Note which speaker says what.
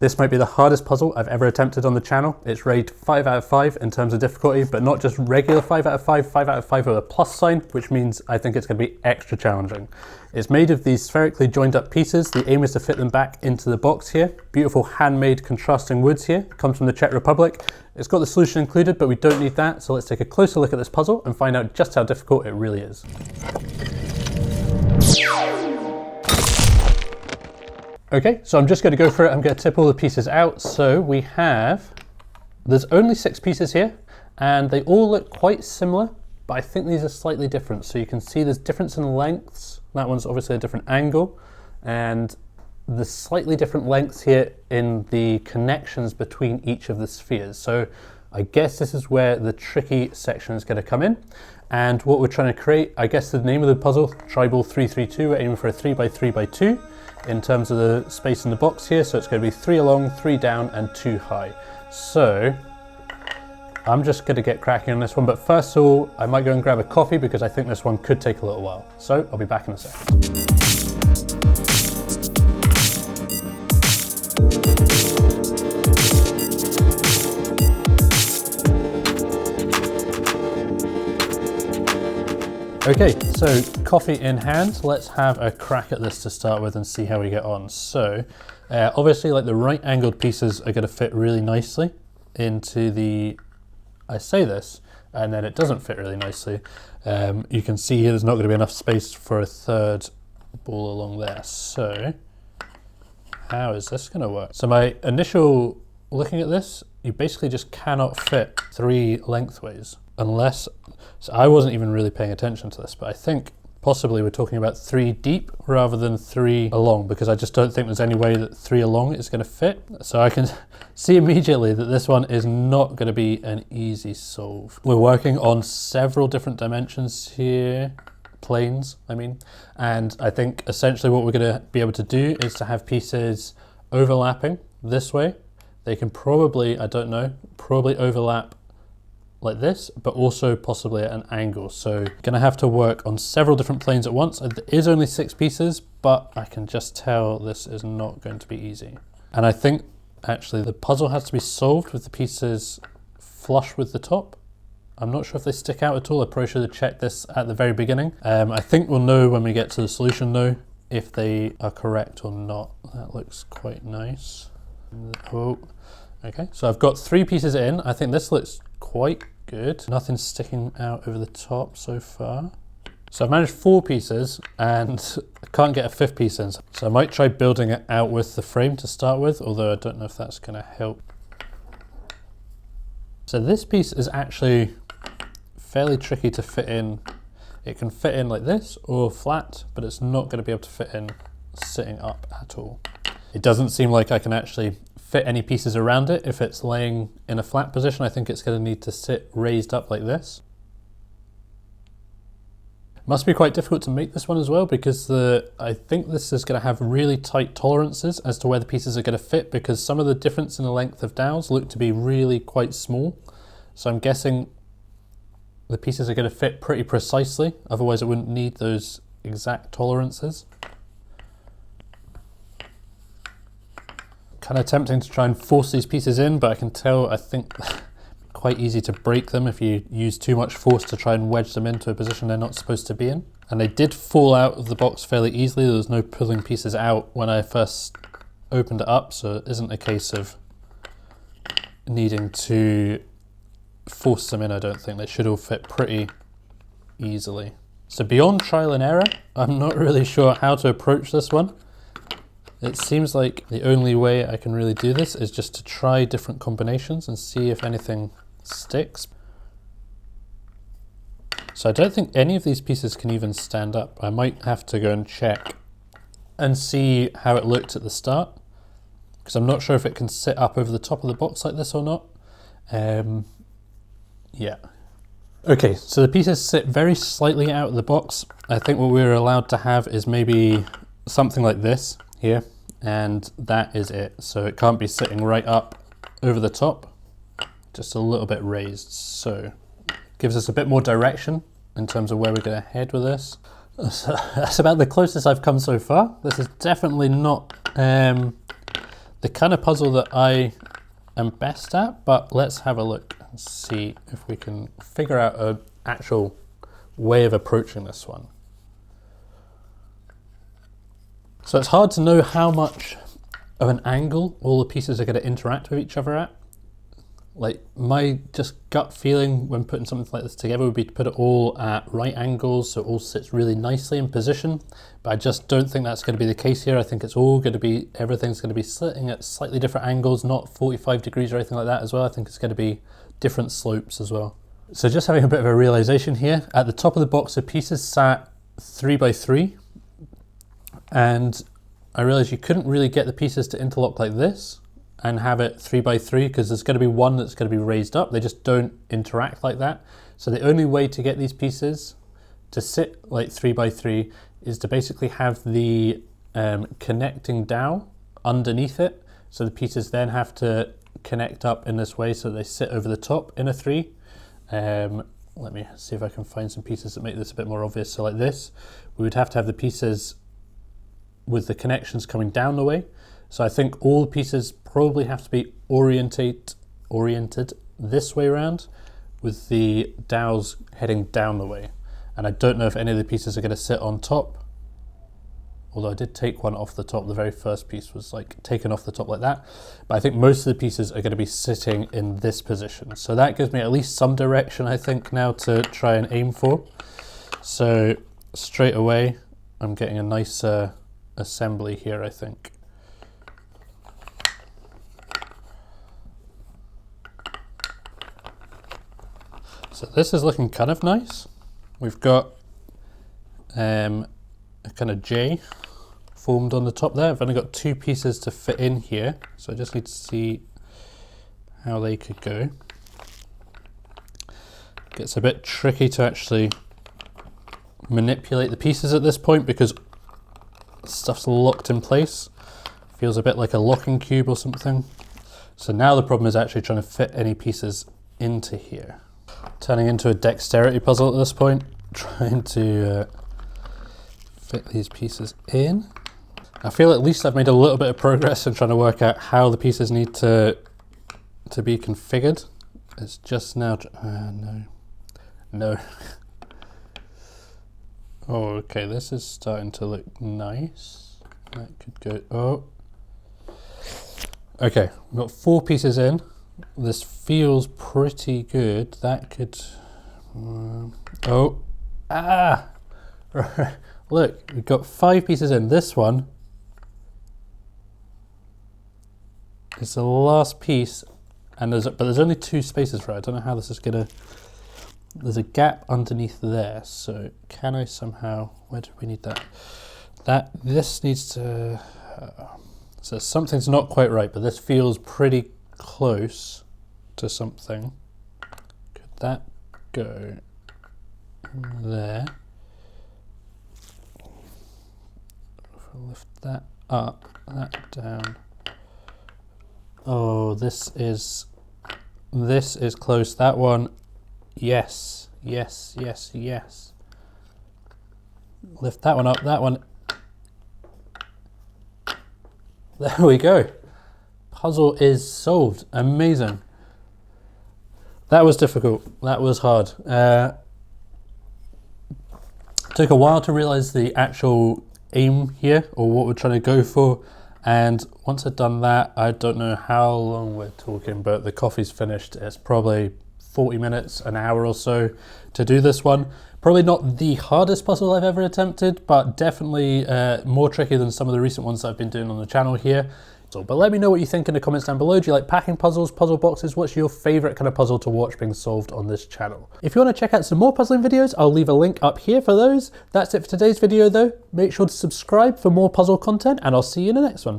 Speaker 1: This might be the hardest puzzle I've ever attempted on the channel. It's rated 5 out of 5 in terms of difficulty, but not just regular 5 out of 5, 5 out of 5 with a plus sign, which means I think it's going to be extra challenging. It's made of these spherically joined up pieces. The aim is to fit them back into the box here. Beautiful handmade contrasting woods here. Comes from the Czech Republic. It's got the solution included, but we don't need that. So let's take a closer look at this puzzle and find out just how difficult it really is. Okay, so I'm just going to go for it. I'm going to tip all the pieces out. So there's only 6 pieces here and they all look quite similar, but I think these are slightly different. So you can see there's difference in lengths. That one's obviously a different angle, and there's slightly different lengths here in the connections between each of the spheres. So I guess this is where the tricky section is going to come in. And what we're trying to create, I guess the name of the puzzle, Try-Bal 332, we're aiming for a 3x3x2 in terms of the space in the box here. So it's going to be 3 along, 3 down and 2 high. So I'm just going to get cracking on this one, but first of all, I might go and grab a coffee because I think this one could take a little while. So I'll be back in a second. Okay, so coffee in hand, let's have a crack at this to start with and see how we get on. So obviously like the right angled pieces are going to fit really nicely into the, I say this and then it doesn't fit really nicely. You can see here there's not going to be enough space for a third ball along there. So how is this going to work? So my initial looking at this, you basically just cannot fit 3 lengthways unless, so I wasn't even really paying attention to this, but I think possibly we're talking about 3 deep rather than 3 along, because I just don't think there's any way that 3 along is going to fit. So I can see immediately that this one is not going to be an easy solve. We're working on several different dimensions here, planes I mean, and I think essentially what we're going to be able to do is to have pieces overlapping this way. They can probably, I don't know, probably overlap like this, but also possibly at an angle. So gonna have to work on several different planes at once. There is only 6 pieces, but I can just tell this is not going to be easy. And I think actually the puzzle has to be solved with the pieces flush with the top. I'm not sure if they stick out at all. I probably should have checked this at the very beginning. I think we'll know when we get to the solution though, if they are correct or not. That looks quite nice. Oh, okay. So I've got 3 pieces in. I think this looks quite good. Nothing's sticking out over the top so far. So I've managed 4 pieces and I can't get a 5th piece in. So I might try building it out with the frame to start with, although I don't know if that's going to help. So this piece is actually fairly tricky to fit in. It can fit in like this or flat, but it's not going to be able to fit in sitting up at all. It doesn't seem like I can actually fit any pieces around it. If it's laying in a flat position, I think it's going to need to sit raised up like this. Must be quite difficult to make this one as well, because I think this is going to have really tight tolerances as to where the pieces are going to fit, because some of the difference in the length of dowels look to be really quite small. So I'm guessing the pieces are going to fit pretty precisely, otherwise it wouldn't need those exact tolerances. Kind of tempting to try and force these pieces in, but I can tell I think quite easy to break them if you use too much force to try and wedge them into a position they're not supposed to be in. And they did fall out of the box fairly easily. There was no pulling pieces out when I first opened it up, so it isn't a case of needing to force them in, I don't think. They should all fit pretty easily. So beyond trial and error, I'm not really sure how to approach this one. It seems like the only way I can really do this is just to try different combinations and see if anything sticks. So I don't think any of these pieces can even stand up. I might have to go and check and see how it looked at the start, because I'm not sure if it can sit up over the top of the box like this or not. Yeah. Okay, so the pieces sit very slightly out of the box. I think what we're allowed to have is maybe something like this here, and that is it. So it can't be sitting right up over the top, just a little bit raised. So gives us a bit more direction in terms of where we're going to head with this. So that's about the closest I've come so far. This is definitely not the the kind of puzzle that I am best at, but let's have a look and see if we can figure out an actual way of approaching this one. So it's hard to know how much of an angle all the pieces are going to interact with each other at. Like, my just gut feeling when putting something like this together would be to put it all at right angles so it all sits really nicely in position, but I just don't think that's going to be the case here. I think it's all going to be, everything's going to be sitting at slightly different angles, not 45 degrees or anything like that as well. I think it's going to be different slopes as well. So just having a bit of a realization here, at the top of the box the pieces sat 3 by 3, and I realized you couldn't really get the pieces to interlock like this and have it 3 by 3 because there's going to be one that's going to be raised up. They just don't interact like that. So the only way to get these pieces to sit like 3 by 3 is to basically have the connecting dowel underneath it. So the pieces then have to connect up in this way so they sit over the top in a 3. Let me see if I can find some pieces that make this a bit more obvious. So like this, we would have to have the pieces with the connections coming down the way. So I think all the pieces probably have to be oriented this way around with the dowels heading down the way. And I don't know if any of the pieces are going to sit on top, although I did take one off the top. The very first piece was like taken off the top like that. But I think most of the pieces are going to be sitting in this position. So that gives me at least some direction, I think, now to try and aim for. So straight away, I'm getting a nice assembly here, I think. So this is looking kind of nice. We've got a kind of J formed on the top there. I've only got 2 pieces to fit in here, so I just need to see how they could go. Gets a bit tricky to actually manipulate the pieces at this point because stuff's locked in place. Feels a bit like a locking cube or something. So now the problem is actually trying to fit any pieces into here. Turning into a dexterity puzzle at this point, trying to fit these pieces in. I feel at least I've made a little bit of progress in trying to work out how the pieces need to be configured. It's just now, no. Oh, okay, this is starting to look nice. That could go, oh. Okay, we've got 4 pieces in. This feels pretty good. That could, look, we've got 5 pieces in. This one is the last piece, and there's only 2 spaces for it. I don't know how this is gonna. There's a gap underneath there. So can I somehow? Where do we need that? This needs to. So something's not quite right, but this feels pretty close to something. Could that go there? If I lift that up, that down. Oh, this is close. That one, yes. Lift that one up, that one. There we go. Puzzle is solved. Amazing. That was difficult. That was hard. Took a while to realize the actual aim here, or what we're trying to go for. And once I'd done that, I don't know how long we're talking, but the coffee's finished. It's probably 40 minutes, an hour or so to do this one. Probably not the hardest puzzle I've ever attempted, but definitely more tricky than some of the recent ones that I've been doing on the channel here. But let me know what you think in the comments down below. Do you like packing puzzles, puzzle boxes? What's your favorite kind of puzzle to watch being solved on this channel? If you want to check out some more puzzling videos, I'll leave a link up here for those. That's it for today's video though. Make sure to subscribe for more puzzle content, and I'll see you in the next one.